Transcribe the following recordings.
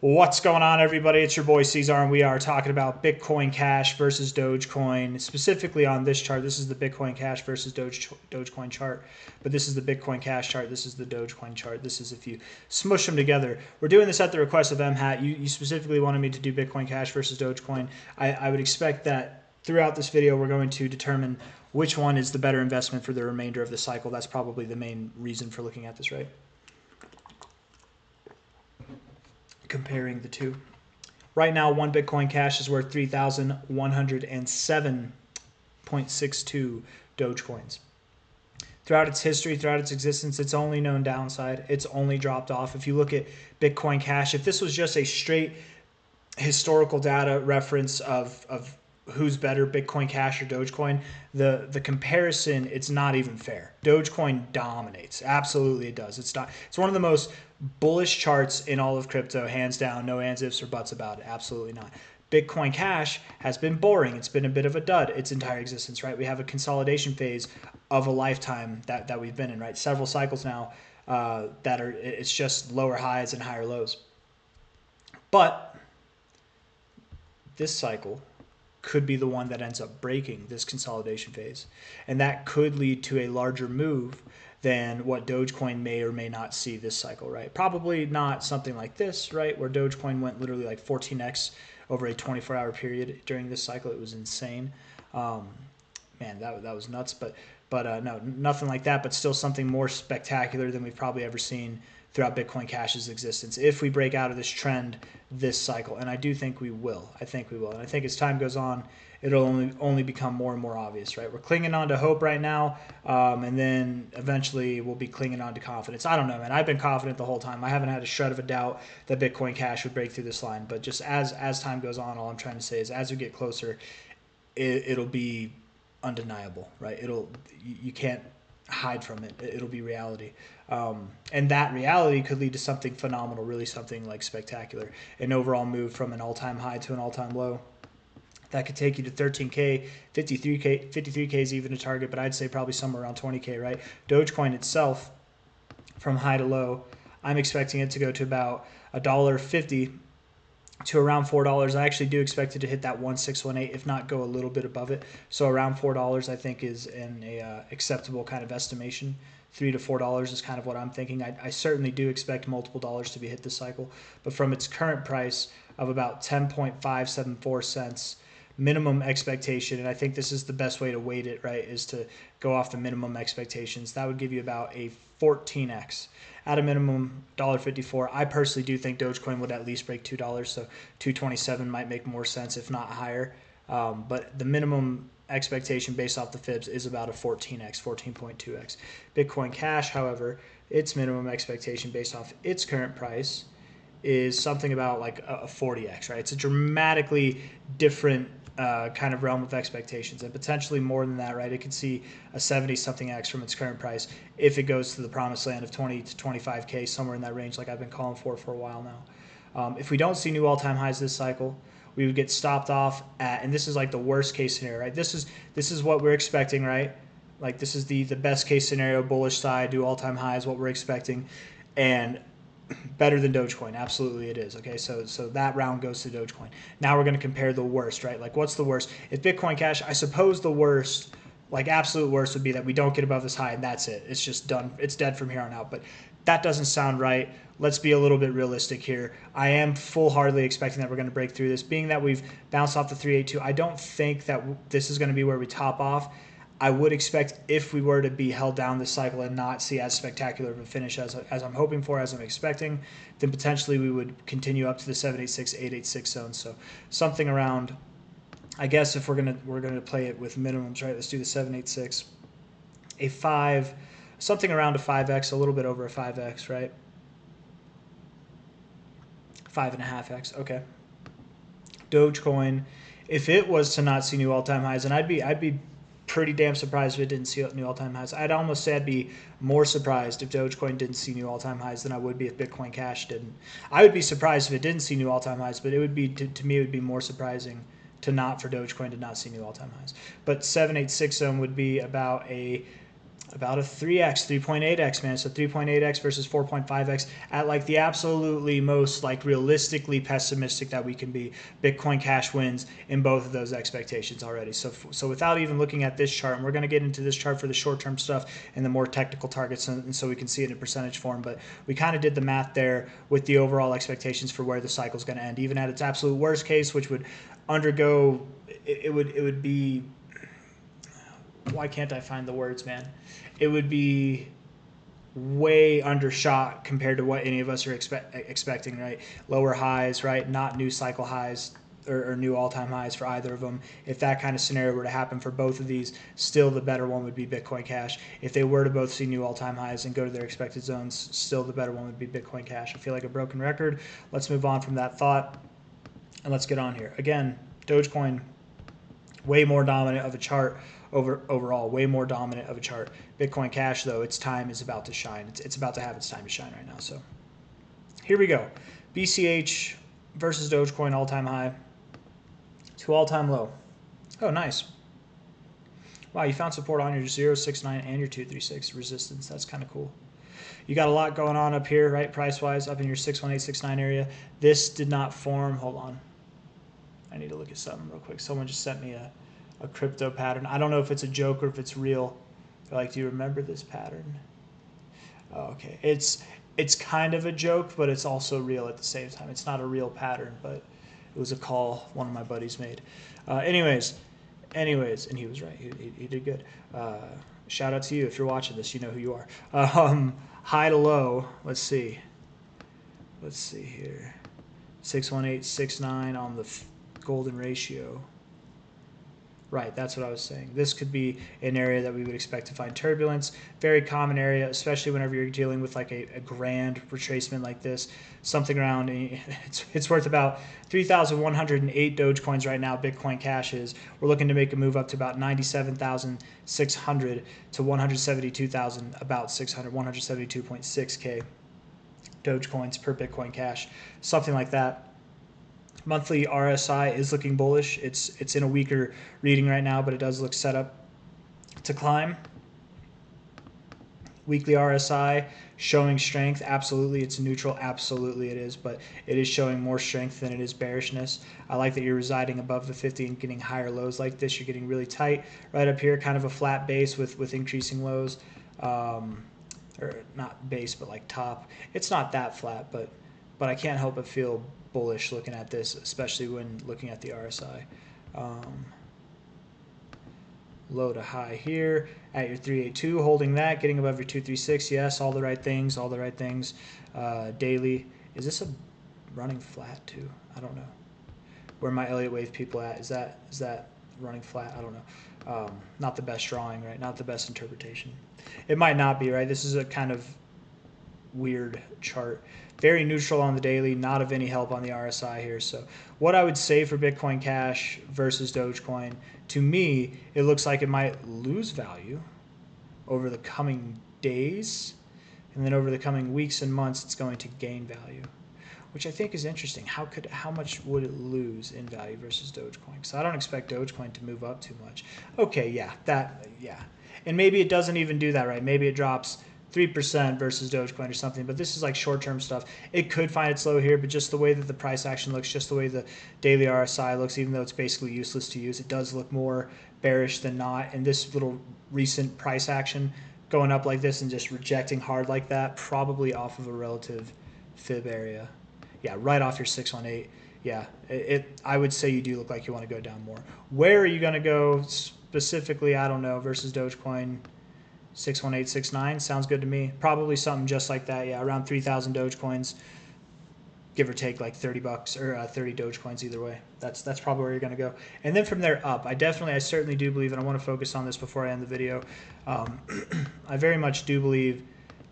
What's going on, everybody? It's your boy C-Zar, and we are talking about Bitcoin Cash versus Dogecoin. Specifically on this chart, this is the Bitcoin Cash versus Dogecoin chart, but this is the Bitcoin Cash chart. This is the Dogecoin chart. This is if you smush them together. We're doing this at the request of MHAT. You specifically wanted me to do Bitcoin Cash versus Dogecoin. I would expect that throughout this video, we're going to determine which one is the better investment for the remainder of the cycle. That's probably the main reason for looking at this, right? Comparing the two. Right now, one Bitcoin Cash is worth 3,107.62 Dogecoins. Throughout its history, throughout its existence, its only known downside. It's only dropped off. If you look at Bitcoin Cash, if this was just a straight historical data reference of who's better, Bitcoin Cash or Dogecoin, the comparison, it's not even fair. Dogecoin dominates. Absolutely it does. It's one of the most bullish charts in all of crypto, hands down. No ands, ifs, or buts about it. Absolutely not. Bitcoin Cash has been boring. It's been a bit of a dud its entire existence, right? We have a consolidation phase of a lifetime that we've been in, right? Several cycles now that are, it's just lower highs and higher lows. But this cycle could be the one that ends up breaking this consolidation phase. And that could lead to a larger move than what Dogecoin may or may not see this cycle, right? Probably not something like this, right? Where Dogecoin went literally like 14x over a 24-hour period during this cycle. It was insane. Man, that was nuts. But no, nothing like that, but still something more spectacular than we've probably ever seen throughout Bitcoin Cash's existence if we break out of this trend this cycle. And I do think we will. I think we will. And I think as time goes on, it'll only become more and more obvious, right? We're clinging on to hope right now, and then eventually we'll be clinging on to confidence. I don't know, man. I've been confident the whole time. I haven't had a shred of a doubt that Bitcoin Cash would break through this line. But just as time goes on, all I'm trying to say is as we get closer, it'll be undeniable, right? You can't hide from it. It'll be reality. And that reality could lead to something phenomenal, really something like spectacular. An overall move from an all-time high to an all-time low. That could take you to 13K, 53K, 53K is even a target, but I'd say probably somewhere around 20K, right? Dogecoin itself, from high to low, I'm expecting it to go to about $1.50 to around $4. I actually do expect it to hit that 1618, if not go a little bit above it. So around $4, I think, is an acceptable kind of estimation. $3 to $4 is kind of what I'm thinking. I certainly do expect multiple dollars to be hit this cycle, but from its current price of about 10.574 cents, minimum expectation, and I think this is the best way to weight it, right, is to go off the minimum expectations. That would give you about a 14x. At a minimum, $1.54. I personally do think Dogecoin would at least break $2, so $2.27 might make more sense, if not higher. But the minimum expectation based off the fibs is about a 14x, 14.2x. Bitcoin Cash, however, its minimum expectation based off its current price is something about like a 40x, right? It's a dramatically different kind of realm of expectations, and potentially more than that, right? It could see a 70-something x from its current price if it goes to the promised land of 20 to 25K, somewhere in that range, like I've been calling for a while now. If we don't see new all-time highs this cycle, we would get stopped off at, and this is like the worst case scenario, right? This is what we're expecting, right? Like this is the best case scenario, bullish side, do all-time highs, what we're expecting, and better than Dogecoin. Absolutely it is. Okay, so that round goes to Dogecoin. Now we're going to compare the worst, right? Like what's the worst? If Bitcoin Cash, I suppose the worst, like absolute worst would be that we don't get above this high and that's it. It's just done. It's dead from here on out. But that doesn't sound right. Let's be a little bit realistic here. I am full-heartedly expecting that we're going to break through this. Being that we've bounced off the 382, I don't think that this is going to be where we top off. I would expect if we were to be held down this cycle and not see as spectacular of a finish as I'm hoping for, as I'm expecting, then potentially we would continue up to the 786, 886 zone. So something around, I guess if we're gonna play it with minimums, right? Let's do the 786, a 5, something around a 5x, a little bit over a 5x, right? 5.5x. Okay. Dogecoin, if it was to not see new all-time highs, and I'd be pretty damn surprised if it didn't see new all-time highs. I'd almost say I'd be more surprised if Dogecoin didn't see new all-time highs than I would be if Bitcoin Cash didn't. I would be surprised if it didn't see new all-time highs, but it would be to me it would be more surprising to not for Dogecoin to not see new all-time highs. But 786 zone would be about a About a 3x, 3.8x, man. So 3.8x versus 4.5x at like the absolutely most like realistically pessimistic that we can be. Bitcoin Cash wins in both of those expectations already. So without even looking at this chart, and we're going to get into this chart for the short-term stuff and the more technical targets, and so we can see it in percentage form. But we kind of did the math there with the overall expectations for where the cycle is going to end, even at its absolute worst case, which would undergo. It would be. Why can't I find the words, man? It would be way undershot compared to what any of us are expecting, right? Lower highs, right? Not new cycle highs or new all-time highs for either of them. If that kind of scenario were to happen for both of these, still the better one would be Bitcoin Cash. If they were to both see new all-time highs and go to their expected zones, still the better one would be Bitcoin Cash. I feel like a broken record. Let's move on from that thought and let's get on here. Again, Dogecoin, way more dominant of a chart overall, way more dominant of a chart. Bitcoin Cash, though, its time is about to shine. It's about to have its time to shine right now. So here we go. BCH versus Dogecoin all-time high to all-time low. Oh, nice. Wow, you found support on your 069 and your 236 resistance. That's kind of cool. You got a lot going on up here, right, price-wise, up in your 61869 area. This did not form. Hold on. I need to look at something real quick. Someone just sent me a crypto pattern. I don't know if it's a joke or if it's real. They're like, do you remember this pattern? Oh, okay. It's kind of a joke, but it's also real at the same time. It's not a real pattern, but it was a call one of my buddies made. Anyways, and he was right. He did good. Shout out to you if you're watching this. You know who you are. High to low. Let's see. Let's see here. 61869 on the golden ratio. Right, that's what I was saying. This could be an area that we would expect to find turbulence. Very common area, especially whenever you're dealing with like a grand retracement like this. Something around, it's worth about 3,108 Dogecoins right now. Bitcoin Cash is. We're looking to make a move up to about 97,600 to 172,000, about 600, 172.6K Dogecoins per Bitcoin Cash, something like that. Monthly RSI is looking bullish. It's in a weaker reading right now, but it does look set up to climb. Weekly RSI showing strength. Absolutely, it's neutral. Absolutely, it is, but it is showing more strength than it is bearishness. I like that you're residing above the 50 and getting higher lows like this. You're getting really tight right up here, kind of a flat base with increasing lows. Or not base, but like top. It's not that flat, but I can't help but feel bullish looking at this, especially when looking at the RSI. Low to high here at your 382, holding that, getting above your 236. Yes, all the right things, all the right things. Daily, is this a running flat too? I don't know. Where my Elliott wave people at? Is that running flat? I don't know. Not the best drawing, right? Not the best interpretation. It might not be, right? This is a kind of weird chart. Very neutral on the daily, not of any help on the RSI here. So what I would say for Bitcoin Cash versus Dogecoin, to me, it looks like it might lose value over the coming days, and then over the coming weeks and months, it's going to gain value, which I think is interesting. How much would it lose in value versus Dogecoin? Because I don't expect Dogecoin to move up too much. Okay, yeah, and maybe it doesn't even do that, right? Maybe it drops 3% versus Dogecoin or something, but this is like short-term stuff. It could find its low here, but just the way that the price action looks, just the way the daily RSI looks, even though it's basically useless to use, it does look more bearish than not. And this little recent price action going up like this and just rejecting hard like that, probably off of a relative fib area. Yeah, right off your 618. Yeah, I would say you do look like you want to go down more. Where are you going to go specifically? I don't know, versus Dogecoin. 61869 sounds good to me. Probably something just like that. Yeah, around 3,000 Dogecoins, give or take like $30 or 30 Dogecoins either way. That's probably where you're going to go. And then from there up, I certainly do believe, and I want to focus on this before I end the video. I very much do believe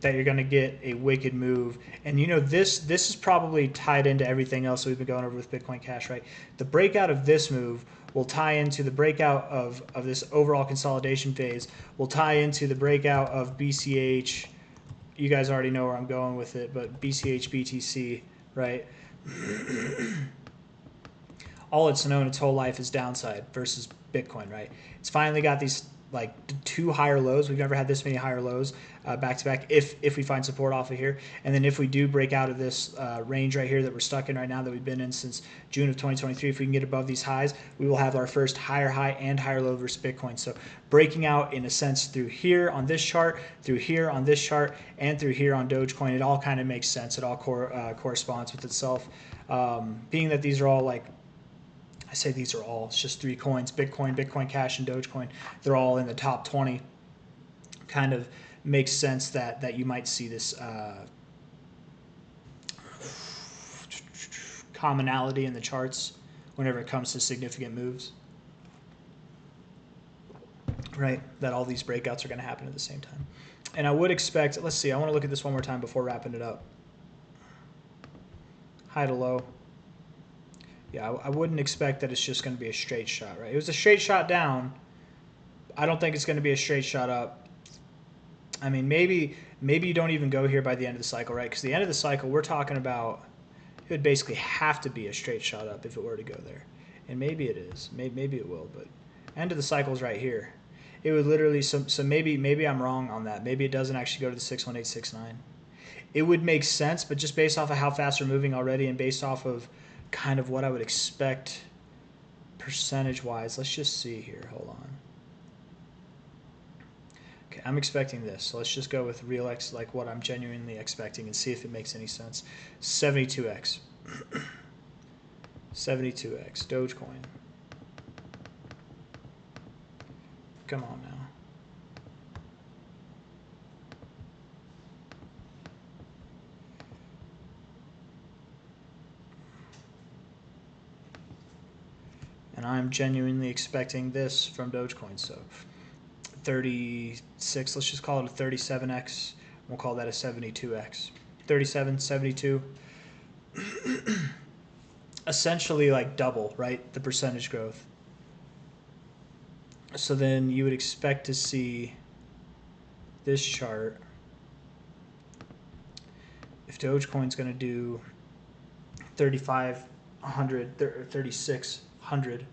that you're going to get a wicked move. And you know, this is probably tied into everything else that we've been going over with Bitcoin Cash, right? The breakout of this move will tie into the breakout of this overall consolidation phase, will tie into the breakout of BCH. You guys already know where I'm going with it, but BCH, BTC, right? All it's known its whole life is downside versus Bitcoin, right? It's finally got these like 2 higher lows. We've never had this many higher lows back to back if we find support off of here. And then if we do break out of this range right here that we're stuck in right now, that we've been in since June of 2023, if we can get above these highs, we will have our first higher high and higher low versus Bitcoin. So breaking out in a sense through here on this chart, through here on this chart, and through here on Dogecoin, it all kind of makes sense. It all corresponds with itself. Being that these are all like, I say these are all, it's just 3 coins, Bitcoin, Bitcoin Cash, and Dogecoin. They're all in the top 20. Kind of makes sense that you might see this commonality in the charts whenever it comes to significant moves. Right? That all these breakouts are going to happen at the same time. And I would expect, let's see, I want to look at this one more time before wrapping it up. High to low. Yeah, I wouldn't expect that it's just going to be a straight shot, right? It was a straight shot down. I don't think it's going to be a straight shot up. I mean, maybe you don't even go here by the end of the cycle, right? Because the end of the cycle, we're talking about, it would basically have to be a straight shot up if it were to go there. And maybe it is. Maybe it will, but end of the cycle is right here. It would literally, so maybe I'm wrong on that. Maybe it doesn't actually go to the 61869. It would make sense, but just based off of how fast we're moving already and based off of kind of what I would expect percentage-wise. Let's just see here. Hold on. Okay, I'm expecting this. So let's just go with real X, like what I'm genuinely expecting, and see if it makes any sense. 72x. 72x. Dogecoin. Come on now. And I'm genuinely expecting this from Dogecoin. So 36, let's just call it a 37x. We'll call that a 72x. 37, 72. Essentially like double, right? The percentage growth. So then you would expect to see this chart. If Dogecoin's going to do 3,500 or 3,600,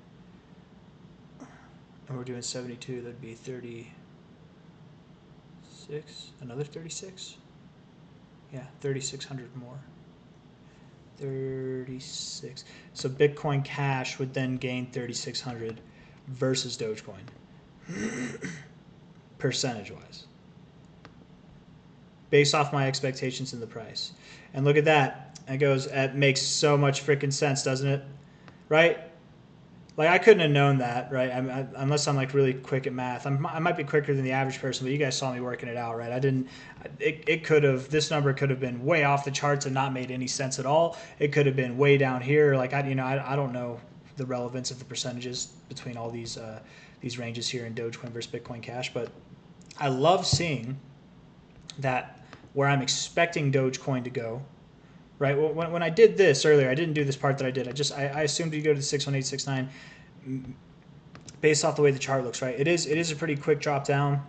and we're doing 72, that'd be 36, another 36? Yeah, 3,600 more. 36. So Bitcoin Cash would then gain 3,600 versus Dogecoin, percentage-wise, based off my expectations in the price. And look at that. It makes so much freaking sense, doesn't it? Right? Like, I couldn't have known that, right? Unless I'm like really quick at math. I might be quicker than the average person, but you guys saw me working it out, right? This number could have been way off the charts and not made any sense at all. It could have been way down here. Like, I don't know the relevance of the percentages between all these ranges here in Dogecoin versus Bitcoin Cash, but I love seeing that where I'm expecting Dogecoin to go, right? When I did this earlier, I didn't do this part that I did. I assumed you go to the 61869 based off the way the chart looks, right? It is a pretty quick drop down.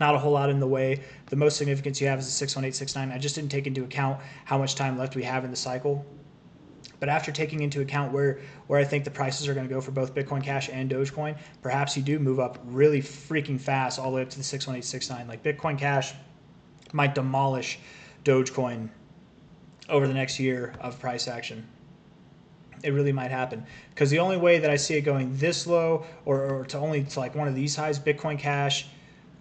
Not a whole lot in the way. The most significance you have is the 61869. I just didn't take into account how much time left we have in the cycle. But after taking into account where I think the prices are going to go for both Bitcoin Cash and Dogecoin, perhaps you do move up really freaking fast all the way up to the 61869. Like, Bitcoin Cash might demolish Dogecoin over the next year of price action. It really might happen, because the only way that I see it going this low or to like one of these highs, Bitcoin Cash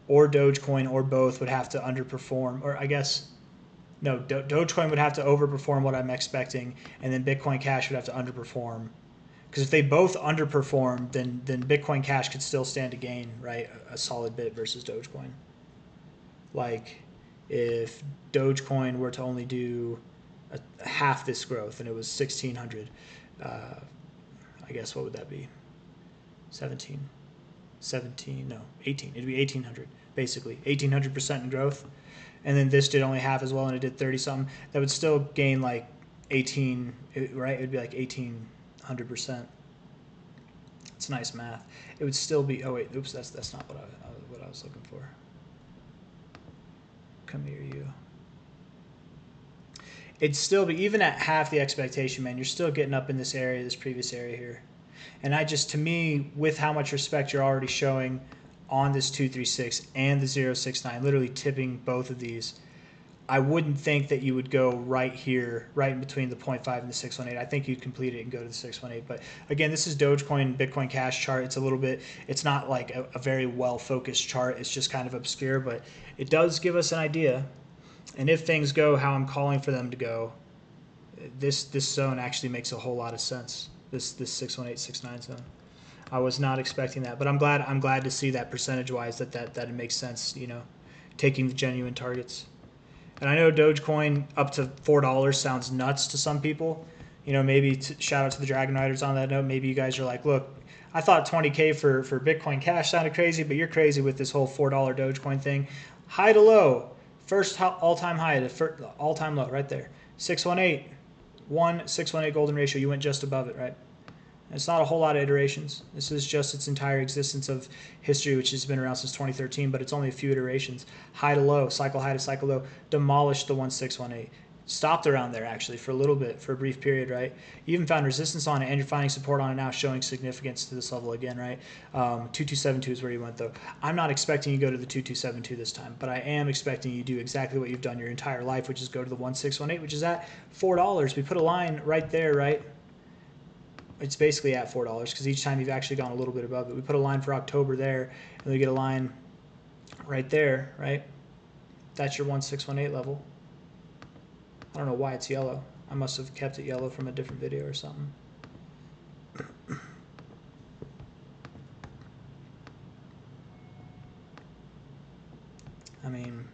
or Dogecoin or both would have to underperform, or I guess no, Dogecoin would have to overperform what I'm expecting, and then Bitcoin Cash would have to underperform. Because if they both underperform, then Bitcoin Cash could still stand to gain, right, a solid bit versus Dogecoin. Like, if Dogecoin were to only do half this growth and it was 1,600, I guess what would that be? 18. It'd be 1,800, basically. 1,800% in growth. And then this did only half as well, and it did 30-something. That would still gain like 18, right? It would be like 1,800%. It's nice math. It would still be, oh wait, oops, that's not what I was looking for. Come here, you. It'd still be, even at half the expectation, man, you're still getting up in this area, this previous area here. And to me, with how much respect you're already showing on this 236 and the 069, literally tipping both of these, I wouldn't think that you would go right here, right in between the 0.5 and the 618. I think you'd complete it and go to the 618. But again, this is Dogecoin, Bitcoin Cash chart. It's a little bit, it's not like a very well-focused chart. It's just kind of obscure, but it does give us an idea. And if things go how I'm calling for them to go, this zone actually makes a whole lot of sense. This 61869 zone. I was not expecting that, but I'm glad to see that percentage-wise that it makes sense. You know, taking the genuine targets. And I know Dogecoin up to $4 sounds nuts to some people. You know, maybe shout out to the Dragon Riders on that note. Maybe you guys are like, look, I thought 20K for Bitcoin Cash sounded crazy, but you're crazy with this whole $4 Dogecoin thing. High to low, first all-time high to all-time low right there. 618, 618 golden ratio. You went just above it, right? It's not a whole lot of iterations. This is just its entire existence of history, which has been around since 2013, but it's only a few iterations. High to low, cycle high to cycle low, demolished the 1618. Stopped around there, actually, for a little bit, for a brief period, right? You even found resistance on it, and you're finding support on it now, showing significance to this level again, right? 2272 is where you went, though. I'm not expecting you to go to the 2272 this time, but I am expecting you to do exactly what you've done your entire life, which is go to the 1618, which is at $4. We put a line right there, right? It's basically at $4 because each time you've actually gone a little bit above it. We put a line for October there, and we get a line right there, right? That's your 1618 level. I don't know why it's yellow. I must have kept it yellow from a different video or something. I mean,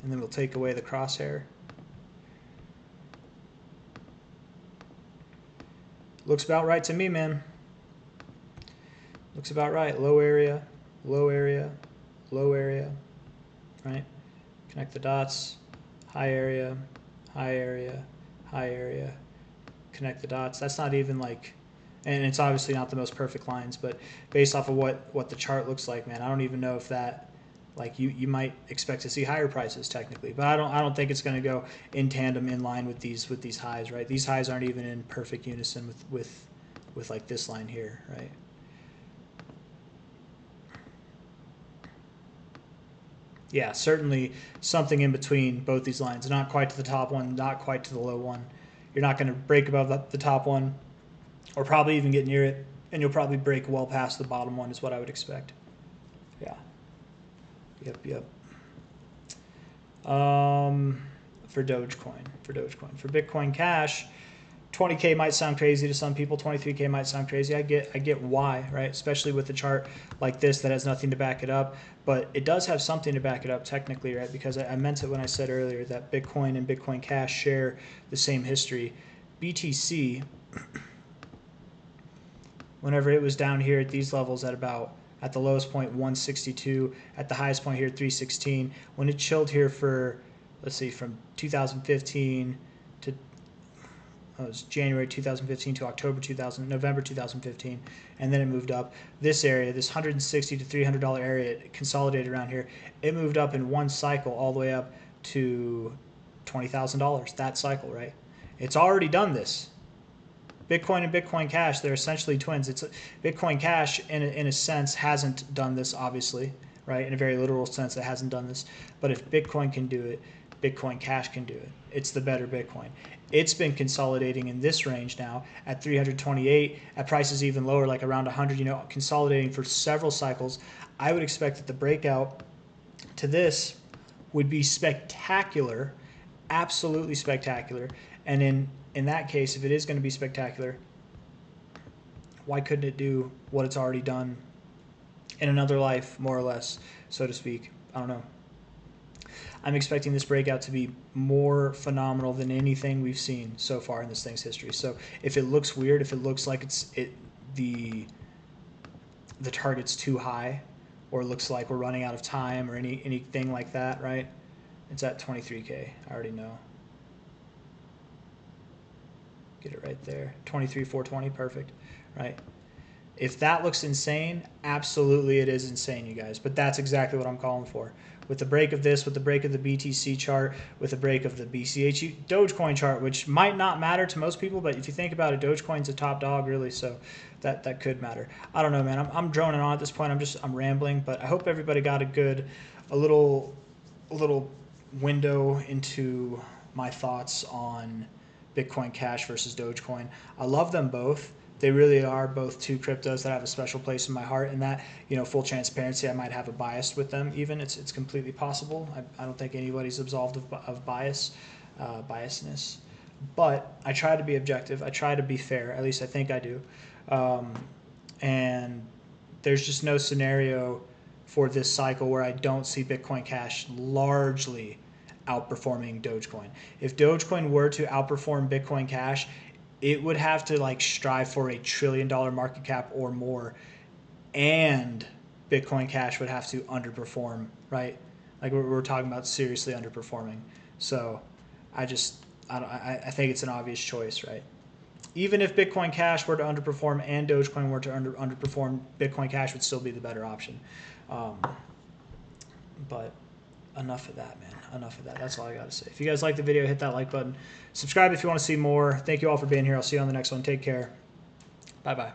and then we'll take away the crosshair. Looks about right to me, man. Looks about right. Low area, low area, low area, right? Connect the dots. High area, high area, high area. Connect the dots. That's not even like, and it's obviously not the most perfect lines, but based off of what the chart looks like, man, I don't even know if that, like you might expect to see higher prices technically, but I don't think it's going to go in tandem in line with these highs, right? These highs aren't even in perfect unison with like this line here, right? Yeah, certainly something in between both these lines. Not quite to the top one, not quite to the low one. You're not going to break above the top one, or probably even get near it, and you'll probably break well past the bottom one is what I would expect. Yeah. Yep. For Dogecoin. For Bitcoin Cash, 20K might sound crazy to some people. 23K might sound crazy. I get why, right? Especially with a chart like this that has nothing to back it up, but it does have something to back it up technically, right? Because I meant it when I said earlier that Bitcoin and Bitcoin Cash share the same history. BTC, whenever it was down here at these levels at the lowest point 162, at the highest point here 316, when it chilled here for, let's see, from 2015 to it was January 2015 to November 2015, and then it moved up. This area, this $160 to $300 area, it consolidated around here. It moved up in one cycle all the way up to $20,000. That cycle, right? It's already done this. Bitcoin and Bitcoin Cash, they're essentially twins. It's Bitcoin Cash, in a sense, hasn't done this, obviously, right? In a very literal sense, it hasn't done this. But if Bitcoin can do it, Bitcoin Cash can do it. It's the better Bitcoin. It's been consolidating in this range now at 328, at prices even lower, like around 100, you know, consolidating for several cycles. I would expect that the breakout to this would be spectacular, absolutely spectacular. And in that case, if it is going to be spectacular, why couldn't it do what it's already done in another life, more or less, so to speak? I don't know. I'm expecting this breakout to be more phenomenal than anything we've seen so far in this thing's history. So if it looks weird, if it looks like the target's too high, or it looks like we're running out of time, or anything like that, right? It's at 23K. I already know. Get it right there. 23,420, perfect, right? If that looks insane, absolutely it is insane, you guys. But that's exactly what I'm calling for. With the break of this, with the break of the BTC chart, with the break of the BCH Dogecoin chart, which might not matter to most people, but if you think about it, Dogecoin's a top dog, really, so that could matter. I don't know, man. I'm droning on at this point. I'm rambling, but I hope everybody got a little window into my thoughts on Bitcoin Cash versus Dogecoin. I love them both. They really are both two cryptos that have a special place in my heart. And that, full transparency, I might have a bias with them. Even it's completely possible. I don't think anybody's absolved of biasness. But I try to be objective. I try to be fair. At least I think I do. And there's just no scenario for this cycle where I don't see Bitcoin Cash largely outperforming Dogecoin. If Dogecoin were to outperform Bitcoin Cash, it would have to strive for $1 trillion market cap or more, and Bitcoin Cash would have to underperform, right? Like we're talking about seriously underperforming. So I think it's an obvious choice, right? Even if Bitcoin Cash were to underperform and Dogecoin were to underperform, Bitcoin Cash would still be the better option. But enough of that, man. Enough of that. That's all I got to say. If you guys like the video, hit that like button. Subscribe if you want to see more. Thank you all for being here. I'll see you on the next one. Take care. Bye-bye.